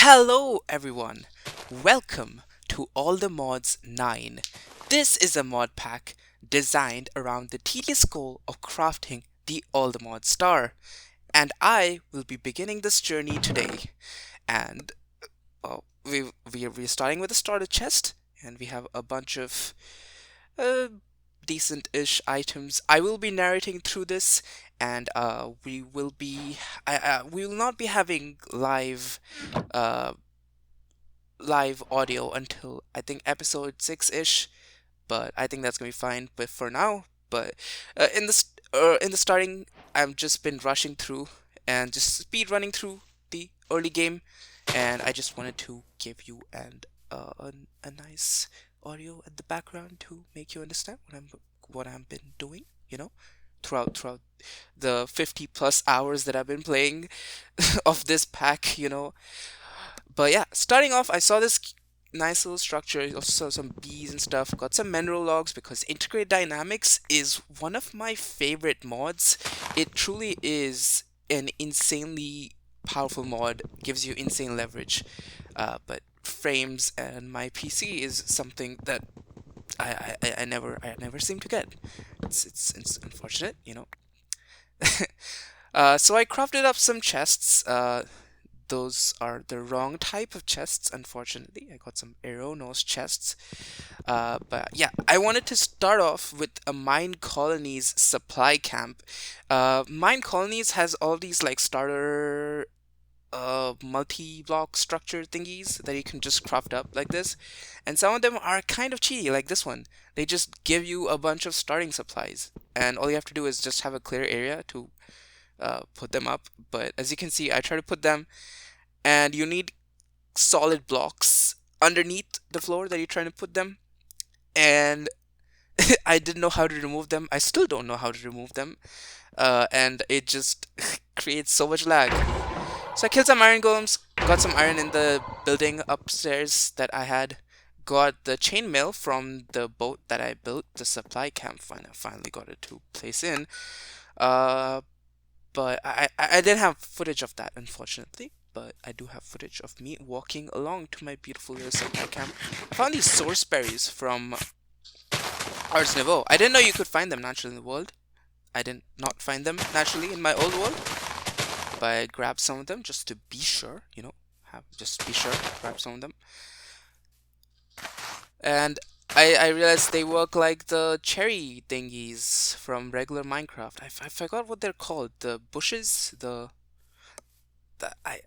Hello everyone! Welcome to All the Mods 9. This is a mod pack designed around the tedious goal of crafting the All the Mods Star. And I will be beginning this journey today. And we're starting with a starter chest, and we have a bunch of uh, decent-ish items. I will be narrating through this, and we will not be having uh, live audio until I think episode 6-ish, but I think that's gonna be fine. But for now, but in the starting, I've just been rushing through and just speed running through the early game, and I just wanted to give you a nice audio at the background to make you understand what I've been doing, throughout the 50 plus hours that I've been playing of this pack. But yeah, starting off, I saw this nice little structure. Also saw some bees and stuff. Got some mineral logs because Integrate Dynamics is one of my favorite mods. It truly is an insanely powerful mod. Gives you insane leverage. But frames and my PC is something that I never seem to get. It's unfortunate. So I crafted up some chests. Those are the wrong type of chests, unfortunately. I got some arrow nose chests. But yeah, I wanted to start off with a Mine Colonies supply camp. Mine Colonies has all these like starter multi-block structure thingies that you can just craft up like this. And some of them are kind of cheaty, like this one. They just give you a bunch of starting supplies. And all you have to do is just have a clear area to put them up. But as you can see, I try to put them, and you need solid blocks underneath the floor that you're trying to put them. And I didn't know how to remove them. I still don't know how to remove them. And it just creates so much lag. So I killed some iron golems, got some iron in the building upstairs that I had. Got the chainmail from the boat that I built, the supply camp. Finally got it to place in. Uh, but I didn't have footage of that, unfortunately. But I do have footage of me walking along to my beautiful little supply camp. I found these source berries from Ars Nouveau. I didn't know you could find them naturally in the world. I did not find them naturally in my old world. But I grabbed some of them just to be sure, just be sure, grab some of them. And I realized they work like the cherry thingies from regular Minecraft. I forgot what they're called. The bushes, I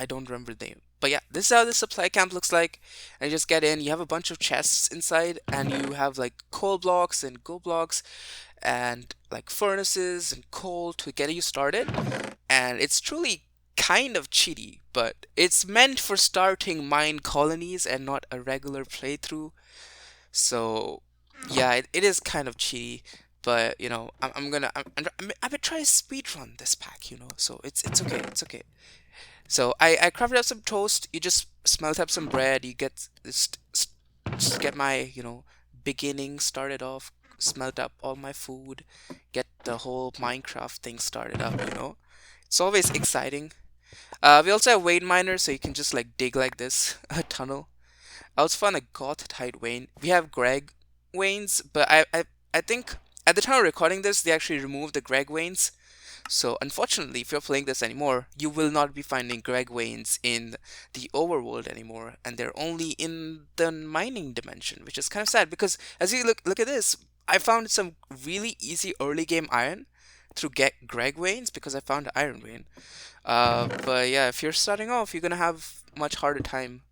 don't remember the name. But yeah, this is how the supply camp looks like. And you just get in, you have a bunch of chests inside, and you have like coal blocks and gold blocks and like furnaces and coal to get you started. And it's truly kind of cheaty, but it's meant for starting mine colonies and not a regular playthrough. So yeah, it is kind of cheaty, but I'm gonna try to speedrun this pack. So it's okay, it's okay. So I crafted up some toast. You just smelt up some bread. You get just get my beginning started off. Smelt up all my food. Get the whole Minecraft thing started up. It's always exciting. We also have vein miners, so you can just like dig like this a tunnel. I also found a goth type vein. We have Greg veins, but I think at the time of recording this, they actually removed the Greg veins. So unfortunately, if you're playing this anymore, you will not be finding Greg veins in the overworld anymore, and they're only in the mining dimension, which is kind of sad because as you look at this, I found some really easy early game iron through get Greg veins because I found an iron vein. But yeah, if you're starting off, you're gonna have much harder time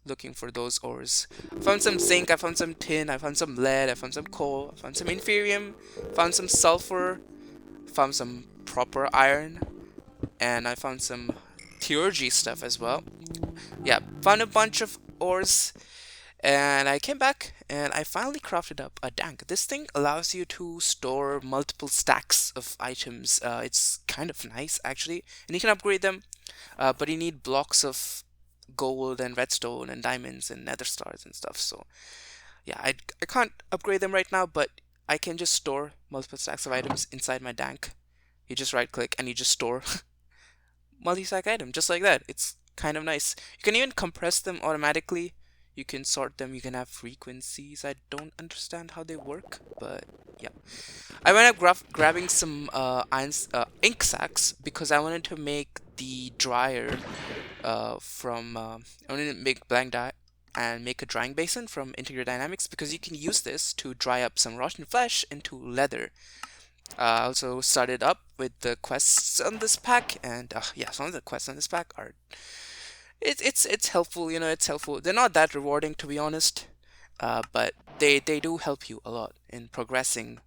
looking for those ores. I found some zinc, I found some tin, I found some lead, I found some coal, I found some inferium, found some sulfur, found some proper iron, and I found some theurgy stuff as well. Yeah, found a bunch of ores, and I came back and I finally crafted up a dank. This thing allows you to store multiple stacks of items. It's kind of nice actually, and you can upgrade them, but you need blocks of gold and redstone and diamonds and nether stars and stuff. So yeah, I can't upgrade them right now, but I can just store multiple stacks of items inside my dank. You just right click and you just store multi-stack item just like that. It's kind of nice. You can even compress them automatically. You can sort them. You can have frequencies. I don't understand how they work, but yeah. I went up grabbing some ink sacs because I wanted to make the dryer I wanted to make blank dye and make a drying basin from Integrated Dynamics because you can use this to dry up some rotten flesh into leather. I also started up with the quests on this pack, and yeah, some of the quests on this pack are it's helpful. It's helpful. They're not that rewarding to be honest, but they do help you a lot in progressing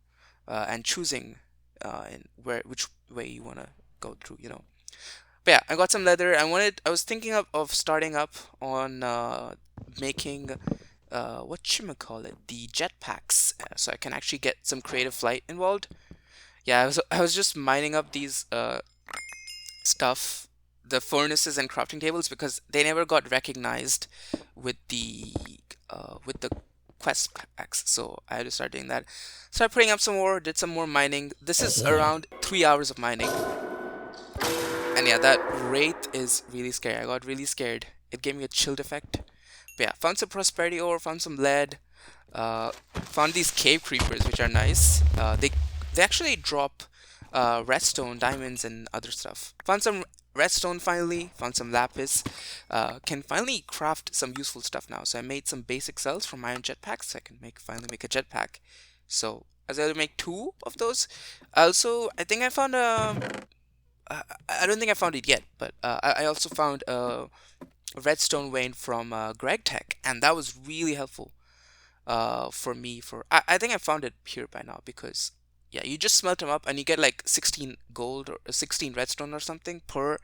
and choosing in which way you want to go through. But yeah, I got some leather. I was thinking of starting up on making whatchamacallit, the jetpacks, so I can actually get some creative flight involved. Yeah, I was just mining up these stuff, the furnaces and crafting tables because they never got recognized with the quest packs. So I had to start doing that. Started putting up some more, did some more mining. This is around 3 hours of mining. And yeah, that wraith is really scary. I got really scared. It gave me a chilled effect. But yeah, found some prosperity ore, found some lead, found these cave creepers, which are nice. They actually drop redstone, diamonds, and other stuff. Found some redstone finally. Found some lapis. Can finally craft some useful stuff now. So I made some basic cells from iron jetpacks. So I can finally make a jetpack. So I was able to make two of those. Also, I think I found I don't think I found it yet, but I also found a redstone vein from Greg Tech, and that was really helpful for me. I think I found it here by now because yeah, you just smelt them up and you get like 16 gold or 16 redstone or something per.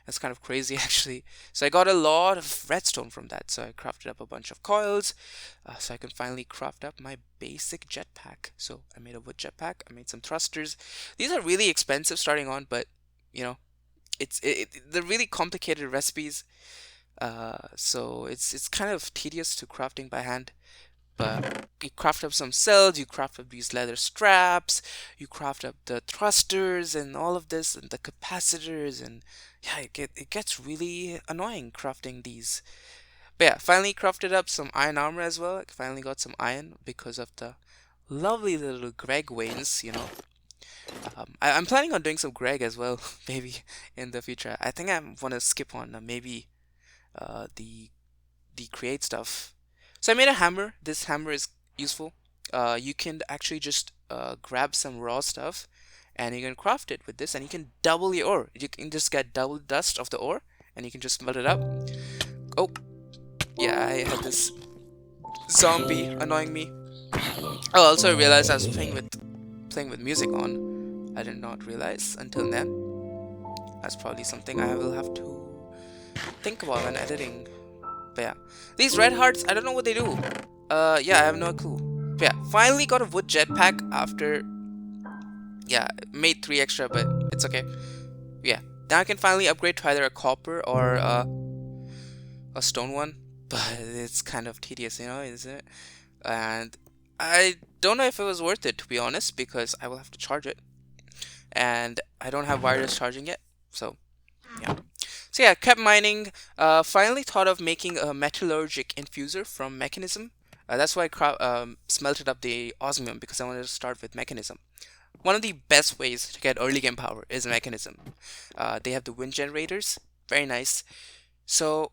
That's kind of crazy actually. So I got a lot of redstone from that. So I crafted up a bunch of coils, so I can finally craft up my basic jetpack. So I made a wood jetpack. I made some thrusters. These are really expensive starting on, but you know, they're really complicated recipes. So it's kind of tedious to crafting by hand. But you craft up some cells, you craft up these leather straps, you craft up the thrusters and all of this and the capacitors and yeah, it gets really annoying crafting these. But yeah, finally crafted up some iron armor as well. I finally got some iron because of the lovely little Greg veins. I'm planning on doing some Greg as well, maybe in the future. I think I want to skip on maybe the create stuff. So I made a hammer. This hammer is useful. You can actually just grab some raw stuff and you can craft it with this and you can double your ore. You can just get double dust of the ore and you can just melt it up. Oh, yeah, I had this zombie annoying me. Oh, also I realized I was playing with music on. I did not realize until then. That's probably something I will have to think about when editing. But yeah, these red hearts, I don't know what they do. Yeah, I have no clue. But yeah, finally got a wood jetpack after, yeah, made 3 extra, but it's okay. Yeah, now I can finally upgrade to either a copper or a stone one. But it's kind of tedious, isn't it? And I don't know if it was worth it, to be honest, because I will have to charge it. And I don't have wireless charging yet, so yeah. So yeah, kept mining. Finally thought of making a metallurgic infuser from mechanism. That's why I smelted up the osmium because I wanted to start with mechanism. One of the best ways to get early game power is mechanism. They have the wind generators, very nice. So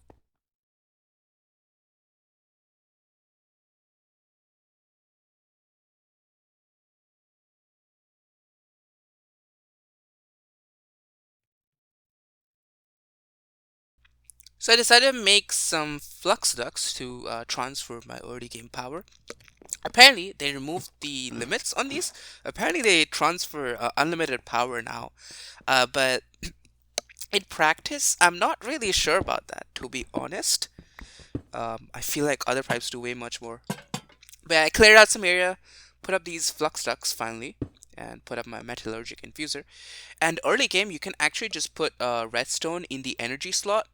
I decided to make some flux ducts to transfer my early game power. Apparently, they removed the limits on these. Apparently, they transfer unlimited power now. But in practice, I'm not really sure about that, to be honest. I feel like other pipes do way much more. But I cleared out some area, put up these flux ducts finally, and put up my metallurgic infuser. And early game, you can actually just put redstone in the energy slot,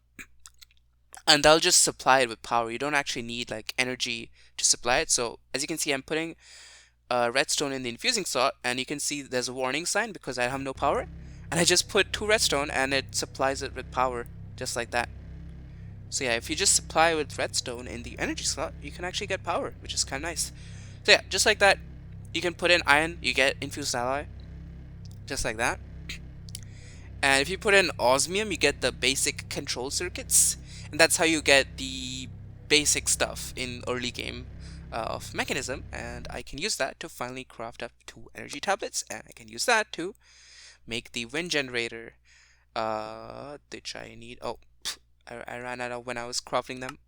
and they'll just supply it with power. You don't actually need like energy to supply it. So as you can see, I'm putting redstone in the infusing slot, and you can see there's a warning sign because I have no power. And I just put 2 redstone, and it supplies it with power just like that. So yeah, if you just supply with redstone in the energy slot, you can actually get power, which is kind of nice. So yeah, just like that, you can put in iron, you get infused alloy, just like that. And if you put in osmium, you get the basic control circuits, and that's how you get the basic stuff in early game of mechanism. And I can use that to finally craft up 2 energy tablets, and I can use that to make the wind generator, which I need. Oh, I ran out of when I was crafting them.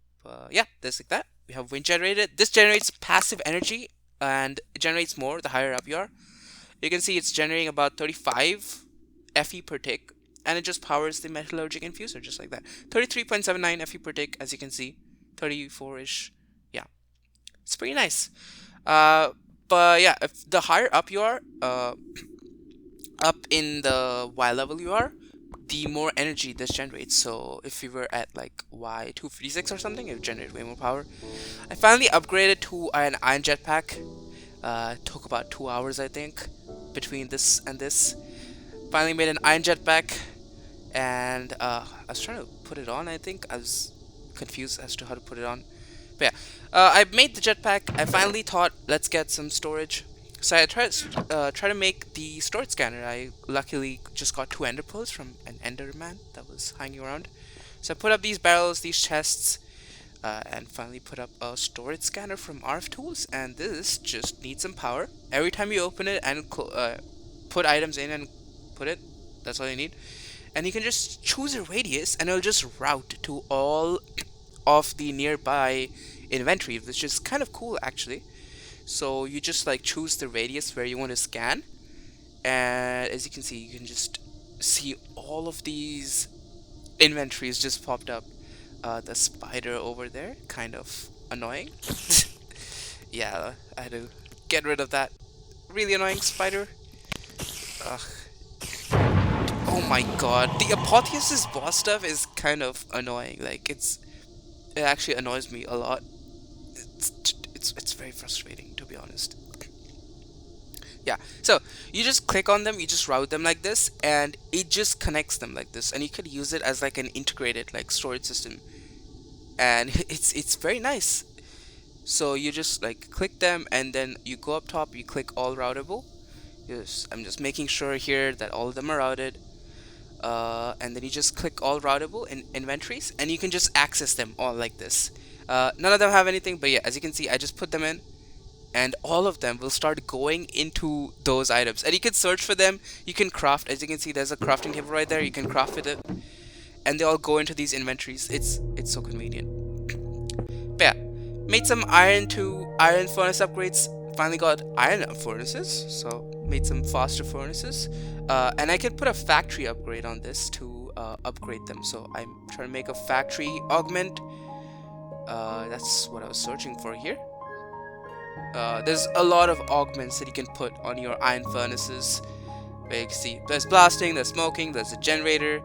Yeah, just like that. We have wind generator. This generates passive energy, and it generates more the higher up you are. You can see it's generating about 35 Fe per tick, and it just powers the metallurgic infuser just like that. 33.79 Fe per tick, as you can see. 34-ish. Yeah, it's pretty nice. Uh, but yeah, if the higher up you are, up in the Y level you are, the more energy this generates. So if we were at like Y256 or something, it would generate way more power. I finally upgraded to an iron jetpack. It took about 2 hours, I think, between this and this. Finally made an iron jetpack, and I was trying to put it on. I think I was confused as to how to put it on. But yeah, I made the jetpack. I finally thought, let's get some storage. So I tried to make the storage scanner. I luckily just got 2 ender pearls from an enderman that was hanging around. So I put up these barrels, these chests, and finally put up a storage scanner from RF Tools. And this just needs some power. Every time you open it and put items in and put it, that's all you need. And you can just choose a radius, and it'll just route to all of the nearby inventory, which is kind of cool actually. So you just like choose the radius where you want to scan, and as you can see, you can just see all of these inventories just popped up. The spider over there, kind of annoying. Yeah, I had to get rid of that really annoying spider. Ugh. Oh my god, the apotheosis boss stuff is kind of annoying. Like it actually annoys me a lot. It's very frustrating, to be honest. Yeah, so you just click on them, you just route them like this, and it just connects them like this, and you could use it as like an integrated like storage system, and it's very nice. So you just like click them, and then you go up top, you click all routable. Yes, I'm just making sure here that all of them are routed. And then you just click all routable in inventories, and you can just access them all like this. None of them have anything, but yeah, as you can see, I just put them in, and all of them will start going into those items. And you can search for them, you can craft. As you can see, there's a crafting table right there, you can craft with it, and they all go into these inventories. It's so convenient. But yeah, made some iron furnace upgrades. Finally got iron furnaces, so made some faster furnaces. And I can put a factory upgrade on this to upgrade them. So I'm trying to make a factory augment. That's what I was searching for here. There's a lot of augments that you can put on your iron furnaces. Where you can see there's blasting, there's smoking, there's a generator,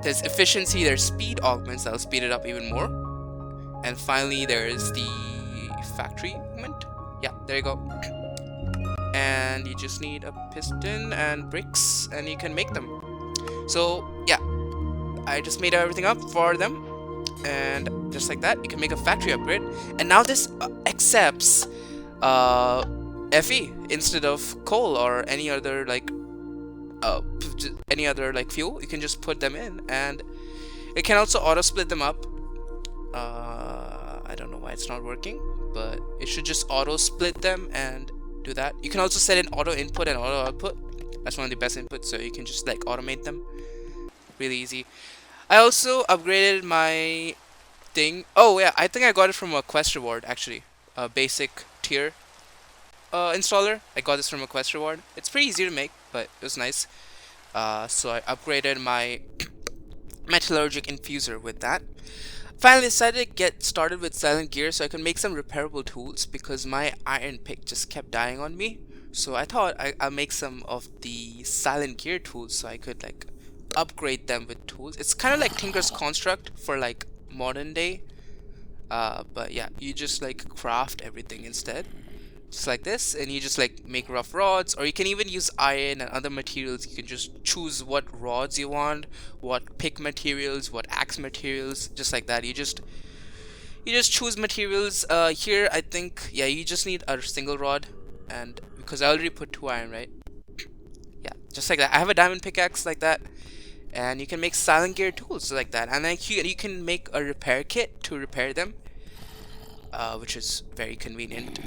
there's efficiency, there's speed augments that'll speed it up even more. And finally there's the factory augment. Yeah, there you go. And you just need a piston and bricks, and you can make them. So yeah, I just made everything up for them, and just like that, you can make a factory upgrade. And now this accepts Fe instead of coal or any other like fuel. You can just put them in, and it can also auto split them up. I don't know why it's not working, but it should just auto split them and do that. You can also set an auto input and auto output. That's one of the best inputs, so you can just like automate them. Really easy. I also upgraded my thing. Oh yeah, I think I got it from a quest reward actually. A basic tier installer. I got this from a quest reward. It's pretty easy to make, but it was nice. So I upgraded my metallurgic infuser with that. Finally decided to get started with silent gear so I can make some repairable tools, because my iron pick just kept dying on me. So I thought I'll make some of the silent gear tools so I could like upgrade them with tools. It's kind of like Tinker's Construct for like modern day. But yeah, you just like craft everything instead. just like this, and you just like make rough rods, or you can even use iron and other materials. You can just choose what rods you want, what pick materials, what axe materials, just like that. You just choose materials. Here I think, yeah, you just need a single rod, and because I already put 2 iron, right? Yeah, just like that. I have a diamond pickaxe like that, and you can make silent gear tools like that, and then you can make a repair kit to repair them, which is very convenient.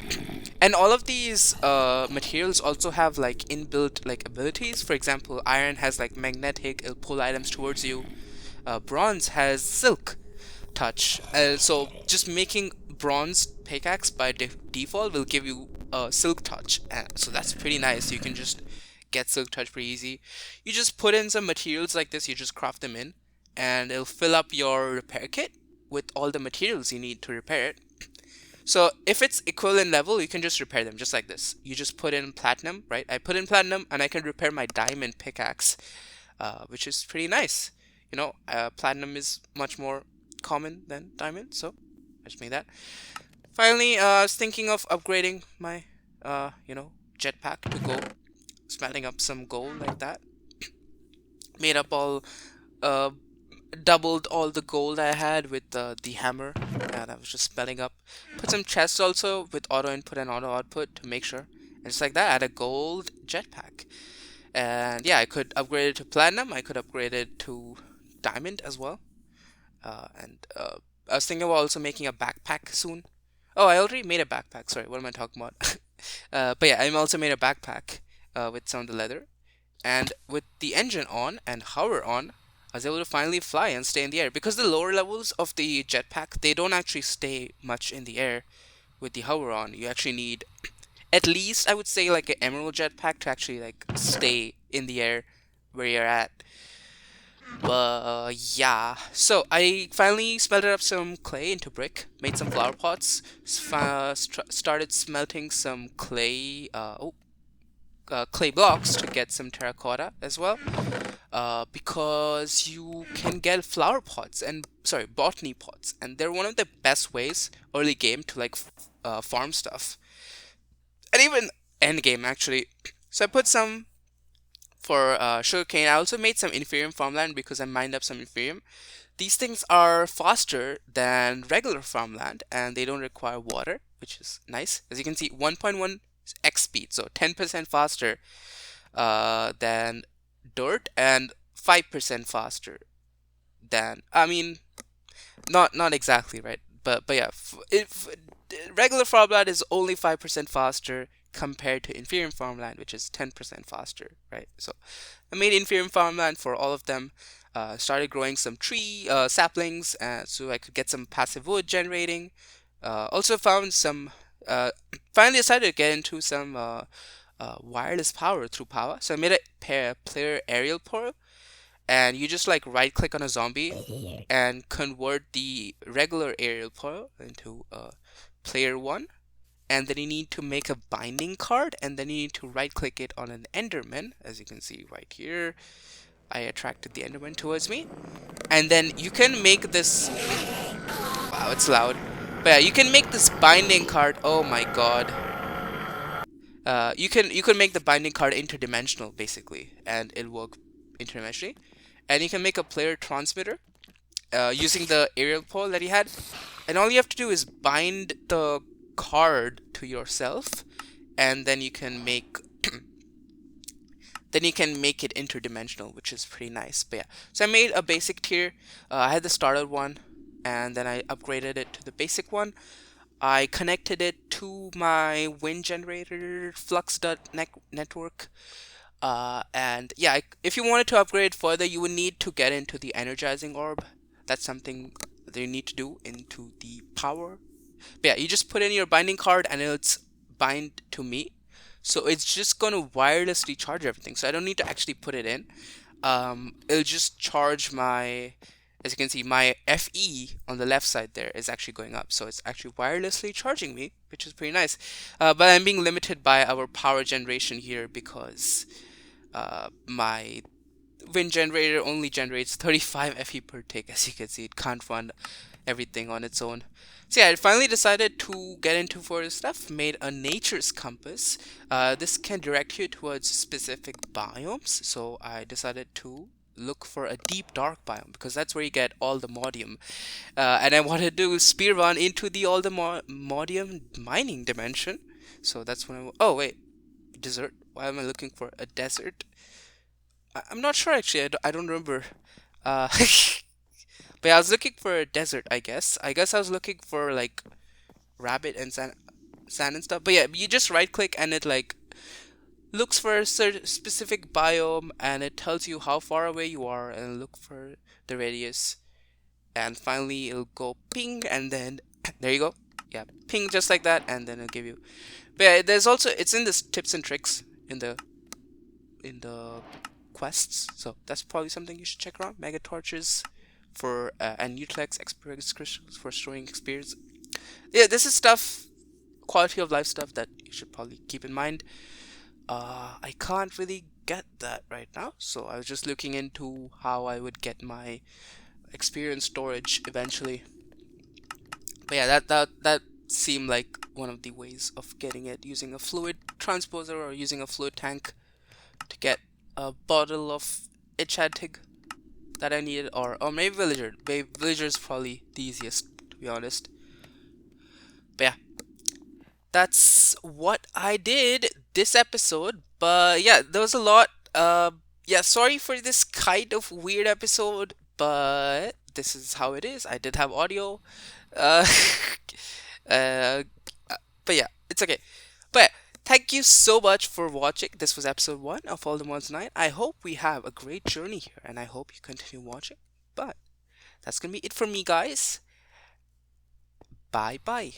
And all of these materials also have like inbuilt like abilities. For example, iron has like magnetic, it'll pull items towards you. Bronze has silk touch. So just making bronze pickaxe by default will give you silk touch. So that's pretty nice. You can just get silk touch pretty easy. You just put in some materials like this, you just craft them in, and it'll fill up your repair kit with all the materials you need to repair it. So if it's equivalent level, you can just repair them just like this. You just put in platinum, right? I put in platinum and I can repair my diamond pickaxe, which is pretty nice. Platinum is much more common than diamond, so I just made that. Finally, I was thinking of upgrading my, jetpack to gold, smelting up some gold like that. Made up all, uh, doubled all the gold I had with the hammer, and I was just spelling up. Put some chests also with auto input and auto output to make sure. And just like that, I had a gold jetpack. And yeah, I could upgrade it to platinum. I could upgrade it to diamond as well. And I was thinking about also making a backpack soon. Oh, I already made a backpack. Sorry, what am I talking about? But yeah, I also made a backpack with some of the leather. And with the engine on and hover on, I was able to finally fly and stay in the air. Because the lower levels of the jetpack, they don't actually stay much in the air with the hover on. You actually need at least, I would say, like an emerald jetpack to actually like stay in the air where you're at. But yeah, so I finally smelted up some clay into brick, made some flower pots, started smelting some clay blocks to get some terracotta as well. Because you can get flower pots and sorry, botany pots, and they're one of the best ways early game to like farm stuff, and even end game actually. So I put some for sugarcane. I also made some inferium farmland because I mined up some inferium. These things are faster than regular farmland and they don't require water, which is nice. As you can see, 1.1 x speed, so 10% faster than dirt and 5% faster than, I mean, not exactly right, but yeah, if regular farmland is only 5% faster compared to inferior farmland, which is 10% faster, right? So I made inferior farmland for all of them. Started growing some tree saplings, so I could get some passive wood generating. Also found some. Finally decided to get into some wireless power through power. So I made a player aerial portal, and you just like right click on a zombie and convert the regular aerial portal into player one, and then you need to make a binding card, and then you need to right click it on an enderman. As you can see right here, I attracted the enderman towards me, and then you can make this. Wow, it's loud. But yeah, you can make this binding card. Oh my god. You can make the binding card interdimensional basically, and it'll work interdimensionally. And you can make a player transmitter using the aerial pole that he had, and all you have to do is bind the card to yourself, and then you can make it interdimensional, which is pretty nice. But yeah, so I made a basic tier. I had the starter one, and then I upgraded it to the basic one. I connected it to my wind generator network. And yeah, if you wanted to upgrade further, you would need to get into the energizing orb. That's something that you need to do into the power. But yeah, you just put in your binding card and it's bind to me. So it's just gonna wirelessly charge everything. So I don't need to actually put it in. It'll just charge my, as you can see, my FE on the left side there is actually going up. So it's actually wirelessly charging me, which is pretty nice. But I'm being limited by our power generation here because my wind generator only generates 35 FE per tick. As you can see, it can't run everything on its own. So yeah, I finally decided to get into forest stuff. Made a nature's compass. This can direct you towards specific biomes. So I decided to look for a deep dark biome because that's where you get all the modium. And I wanted to speed run into the all the modium mining dimension. So that's when oh wait, desert. Why am I looking for a desert? I'm not sure actually. I don't remember. But yeah, I was looking for a desert, I guess. I guess I was looking for like rabbit and sand and stuff. But yeah, you just right click and it like looks for a certain specific biome and it tells you how far away you are and look for the radius. And finally it'll go ping and then there you go. Yeah, ping just like that and then it'll give you. But yeah, there's also it's in this tips and tricks in the quests. So that's probably something you should check around. Mega torches for and Utlex experience crystals for storing experience. Yeah, this is stuff, quality of life stuff that you should probably keep in mind. I can't really get that right now, so I was just looking into how I would get my experience storage eventually. But yeah, that seemed like one of the ways of getting it, using a fluid transposer or using a fluid tank to get a bottle of enchanting that I needed, or maybe villager. Maybe villager is probably the easiest to be honest. But yeah, that's what I did this episode. But yeah, there was a lot. Yeah, sorry for this kind of weird episode, but this is how it is. I did have audio. Uh, uh, but yeah, it's okay. But yeah, thank you so much for watching. This was episode 1 of All the Ones Night. I hope we have a great journey here, and I hope you continue watching. But that's gonna be it for me, guys. Bye bye.